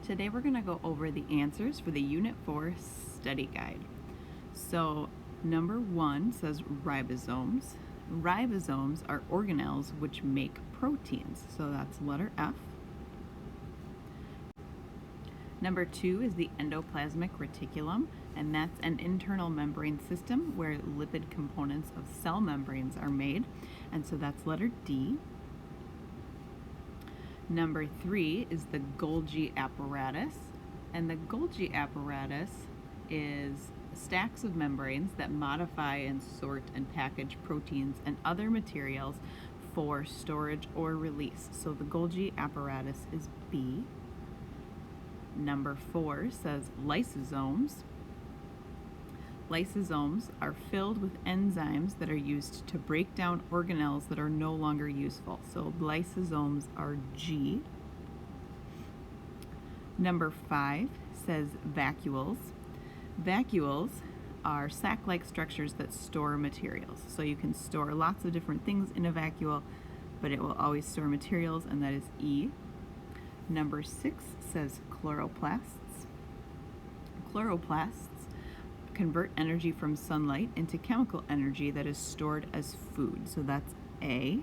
Today we're going to go over the answers for the Unit 4 study guide. So number 1 says ribosomes. Ribosomes are organelles which make proteins, so that's letter F. Number 2 is the endoplasmic reticulum, and that's an internal membrane system where lipid components of cell membranes are made, and so that's letter D. Number 3 is the Golgi apparatus, and the Golgi apparatus is stacks of membranes that modify and sort and package proteins and other materials for storage or release. So the Golgi apparatus is B. Number 4 says lysosomes. Lysosomes are filled with enzymes that are used to break down organelles that are no longer useful. So lysosomes are G. Number 5 says vacuoles. Vacuoles are sac-like structures that store materials. So you can store lots of different things in a vacuole, but it will always store materials, and that is E. Number 6 says chloroplasts. Chloroplasts convert energy from sunlight into chemical energy that is stored as food, so that's A.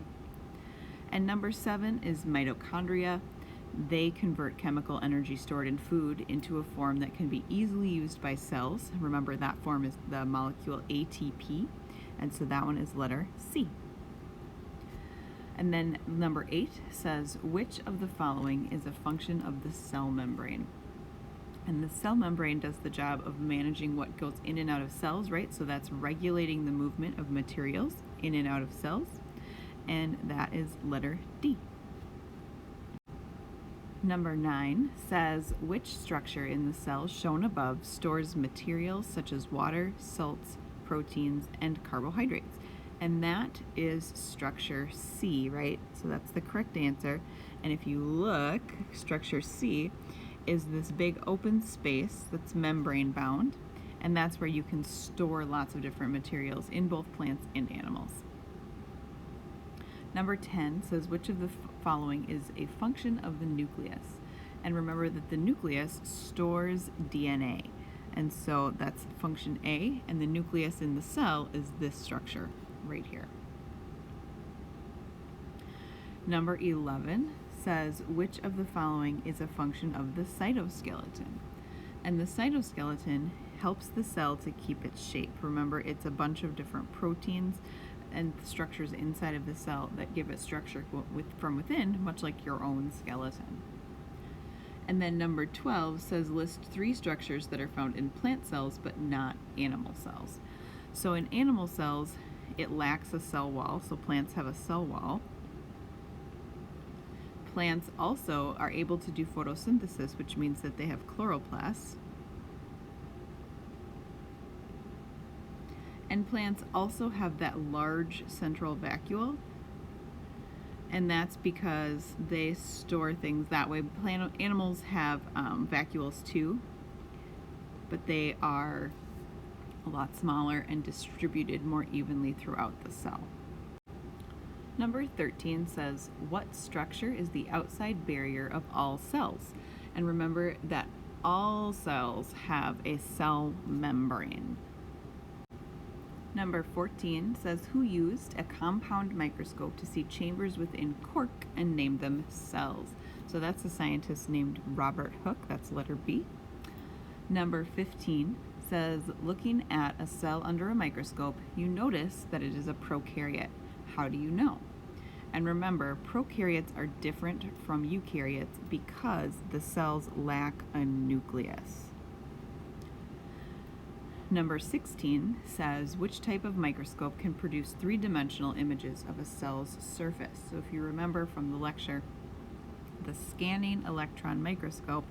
And number 7 is mitochondria. They convert chemical energy stored in food into a form that can be easily used by cells. Remember, that form is the molecule ATP, and so that one is letter C. And then number 8 says, which of the following is a function of the cell membrane? And the cell membrane does the job of managing what goes in and out of cells, right? So that's regulating the movement of materials in and out of cells, and that is letter D. Number 9 says, which structure in the cell shown above stores materials such as water, salts, proteins, and carbohydrates? And that is structure C, right? So that's the correct answer. And if you look, structure C is this big open space that's membrane bound, and that's where you can store lots of different materials in both plants and animals. Number 10 says, which of the following is a function of the nucleus? And remember that the nucleus stores DNA, and so that's function A, and the nucleus in the cell is this structure right here. Number 11 says, which of the following is a function of the cytoskeleton? And the cytoskeleton helps the cell to keep its shape. Remember, it's a bunch of different proteins and structures inside of the cell that give it structure from within, much like your own skeleton. And then number 12 says, list 3 structures that are found in plant cells but not animal cells. So in animal cells, it lacks a cell wall, so plants have a cell wall. Plants also are able to do photosynthesis, which means that they have chloroplasts. And plants also have that large central vacuole, and that's because they store things that way. Animals have vacuoles too, but they are a lot smaller and distributed more evenly throughout the cell. Number 13 says, what structure is the outside barrier of all cells? And remember that all cells have a cell membrane. Number 14 says, who used a compound microscope to see chambers within cork and named them cells? So that's a scientist named Robert Hooke, that's letter B. Number 15 says, looking at a cell under a microscope, you notice that it is a prokaryote. How do you know? And remember, prokaryotes are different from eukaryotes because the cells lack a nucleus. Number 16 says, which type of microscope can produce 3-dimensional images of a cell's surface? So if you remember from the lecture, the scanning electron microscope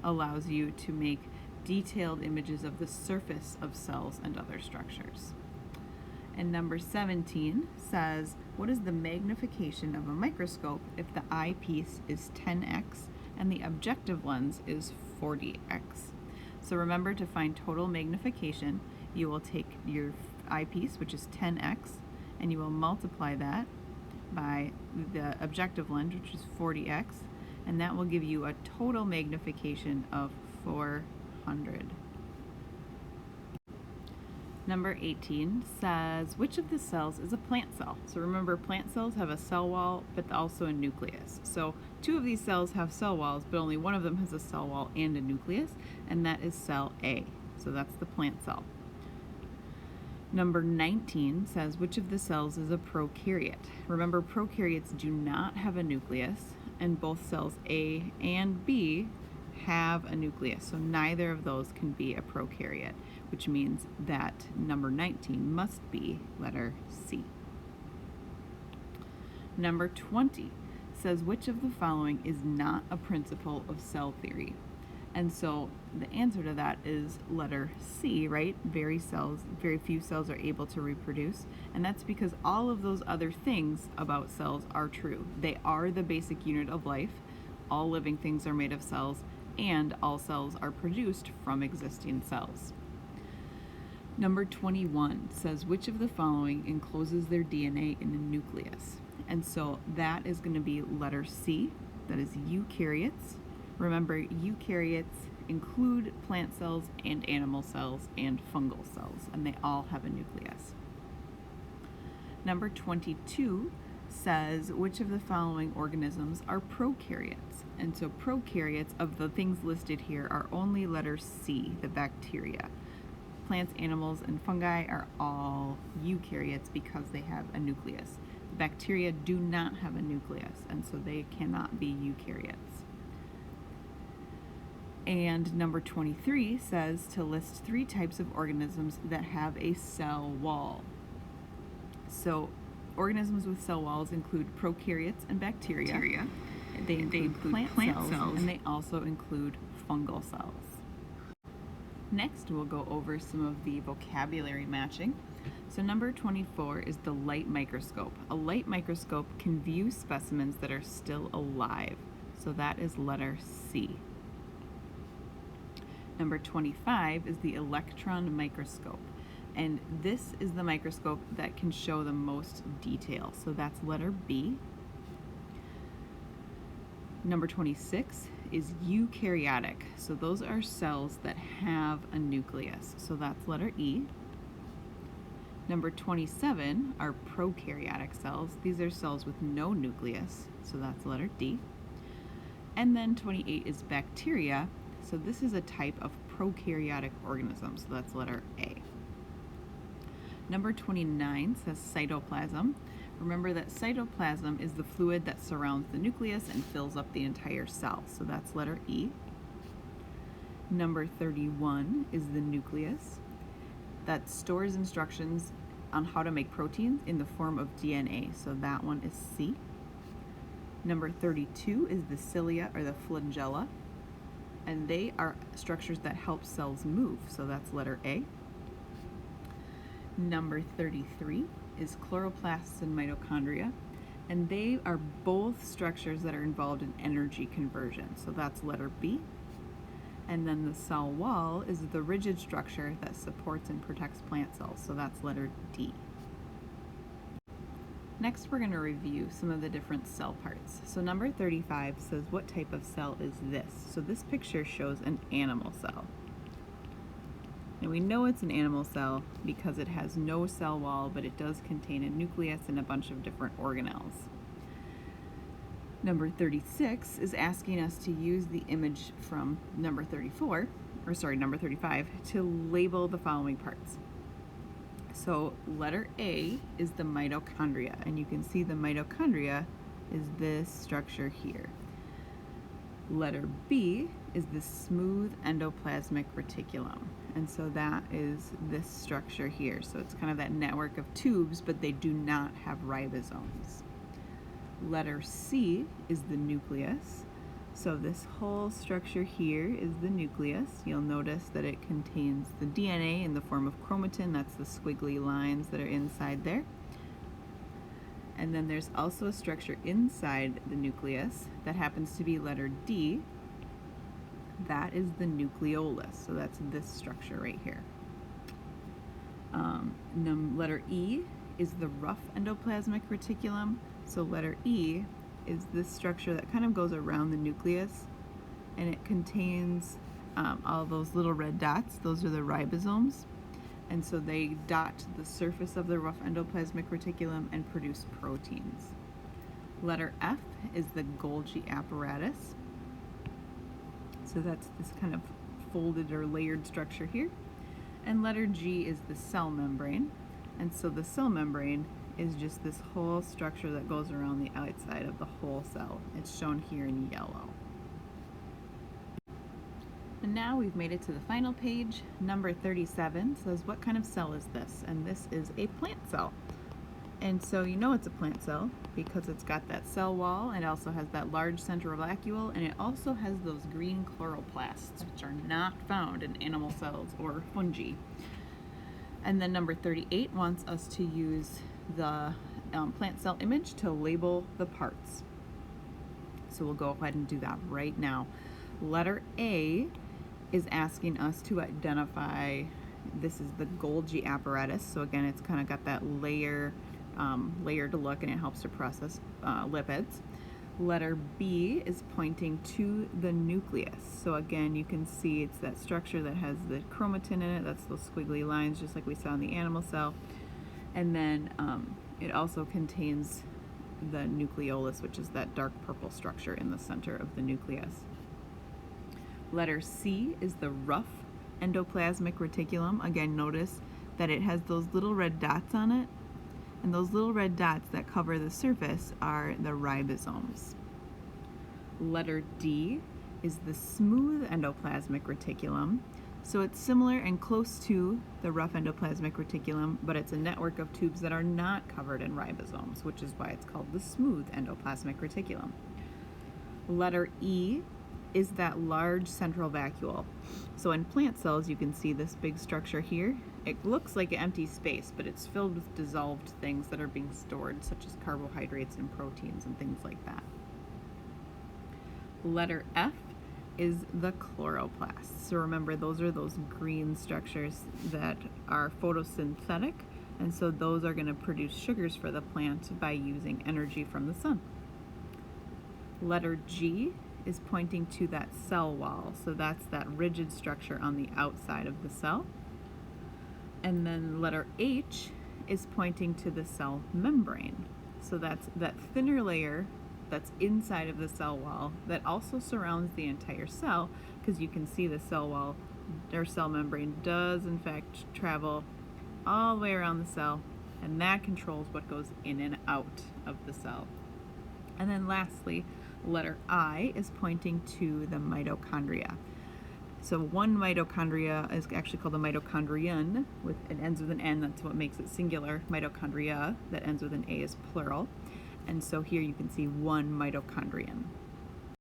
allows you to make detailed images of the surface of cells and other structures. And number 17 says, what is the magnification of a microscope if the eyepiece is 10x and the objective lens is 40x? So remember, to find total magnification, you will take your eyepiece, which is 10x, and you will multiply that by the objective lens, which is 40x, and that will give you a total magnification of 400. Number 18 says, which of the cells is a plant cell? So remember, plant cells have a cell wall, but also a nucleus. So 2 of these cells have cell walls, but only one of them has a cell wall and a nucleus, and that is cell A. So that's the plant cell. Number 19 says, which of the cells is a prokaryote? Remember, prokaryotes do not have a nucleus, and both cells A and B have a nucleus, so neither of those can be a prokaryote, which means that number 19 must be letter C. Number 20 says, which of the following is not a principle of cell theory? And so the answer to that is letter C, right? Very few cells are able to reproduce, and that's because all of those other things about cells are true. They are the basic unit of life. All living things are made of cells, and all cells are produced from existing cells. Number 21 says, which of the following encloses their DNA in a nucleus? And so that is going to be letter C, that is eukaryotes. Remember, eukaryotes include plant cells and animal cells and fungal cells, and they all have a nucleus. Number 22 says, which of the following organisms are prokaryotes? And so prokaryotes, of the things listed here, are only letter C, the bacteria. Plants, animals, and fungi are all eukaryotes because they have a nucleus. The bacteria do not have a nucleus, and so they cannot be eukaryotes. And number 23 says to list 3 types of organisms that have a cell wall. So organisms with cell walls include prokaryotes and bacteria. They include plant cells, and they also include fungal cells. Next, we'll go over some of the vocabulary matching. So number 24 is the light microscope. A light microscope can view specimens that are still alive. So that is letter C. Number 25 is the electron microscope. And this is the microscope that can show the most detail. So that's letter B. Number 26 is eukaryotic. So those are cells that have a nucleus. So that's letter E. Number 27 are prokaryotic cells. These are cells with no nucleus. So that's letter D. And then 28 is bacteria. So this is a type of prokaryotic organism. So that's letter A. Number 29 says cytoplasm. Remember that cytoplasm is the fluid that surrounds the nucleus and fills up the entire cell. So that's letter E. Number 31 is the nucleus that stores instructions on how to make proteins in the form of DNA. So that one is C. Number 32 is the cilia or the flagella, and they are structures that help cells move. So that's letter A. Number 33 is chloroplasts and mitochondria, and they are both structures that are involved in energy conversion. So that's letter B. And then the cell wall is the rigid structure that supports and protects plant cells. So that's letter D. Next, we're going to review some of the different cell parts. So number 35 says, what type of cell is this? So this picture shows an animal cell. And we know it's an animal cell because it has no cell wall, but it does contain a nucleus and a bunch of different organelles. Number 36 is asking us to use the image from number 35 to label the following parts. So letter A is the mitochondria, and you can see the mitochondria is this structure here. Letter B is the smooth endoplasmic reticulum, and so that is this structure here. So it's kind of that network of tubes, but they do not have ribosomes. Letter C is the nucleus. So this whole structure here is the nucleus. You'll notice that it contains the DNA in the form of chromatin. That's the squiggly lines that are inside there. And then there's also a structure inside the nucleus that happens to be letter D. That is the nucleolus. So that's this structure right here. Letter E is the rough endoplasmic reticulum. So letter E is this structure that kind of goes around the nucleus, and it contains all those little red dots. Those are the ribosomes, and so they dot the surface of the rough endoplasmic reticulum and produce proteins. Letter F is the Golgi apparatus. So that's this kind of folded or layered structure here. And letter G is the cell membrane. And so the cell membrane is just this whole structure that goes around the outside of the whole cell. It's shown here in yellow. And now we've made it to the final page. Number 37 says, what kind of cell is this? And this is a plant cell. And so you know it's a plant cell because it's got that cell wall, and it also has that large central vacuole, and it also has those green chloroplasts, which are not found in animal cells or fungi. And then number 38 wants us to use the plant cell image to label the parts. So we'll go ahead and do that right now. Letter A is asking us to identify, this is the Golgi apparatus. So again, it's kind of got that layered look, and it helps to process lipids. Letter B is pointing to the nucleus. So again, you can see it's that structure that has the chromatin in it. That's those squiggly lines, just like we saw in the animal cell. And then it also contains the nucleolus, which is that dark purple structure in the center of the nucleus. Letter C is the rough endoplasmic reticulum. Again, notice that it has those little red dots on it, and those little red dots that cover the surface are the ribosomes. Letter D is the smooth endoplasmic reticulum. So it's similar and close to the rough endoplasmic reticulum, but it's a network of tubes that are not covered in ribosomes, which is why it's called the smooth endoplasmic reticulum. Letter E is that large central vacuole. So in plant cells, you can see this big structure here. It looks like an empty space, but it's filled with dissolved things that are being stored, such as carbohydrates and proteins and things like that. Letter F is the chloroplasts. So remember, those are those green structures that are photosynthetic, and so those are going to produce sugars for the plant by using energy from the sun. Letter G is pointing to that cell wall. So that's that rigid structure on the outside of the cell. And then letter H is pointing to the cell membrane. So that's that thinner layer that's inside of the cell wall that also surrounds the entire cell, because you can see the cell wall or cell membrane does in fact travel all the way around the cell, and that controls what goes in and out of the cell. And then lastly, letter I is pointing to the mitochondria. So one mitochondria is actually called a mitochondrion, it ends with an N, that's what makes it singular. Mitochondria that ends with an A is plural. And so here you can see one mitochondrion.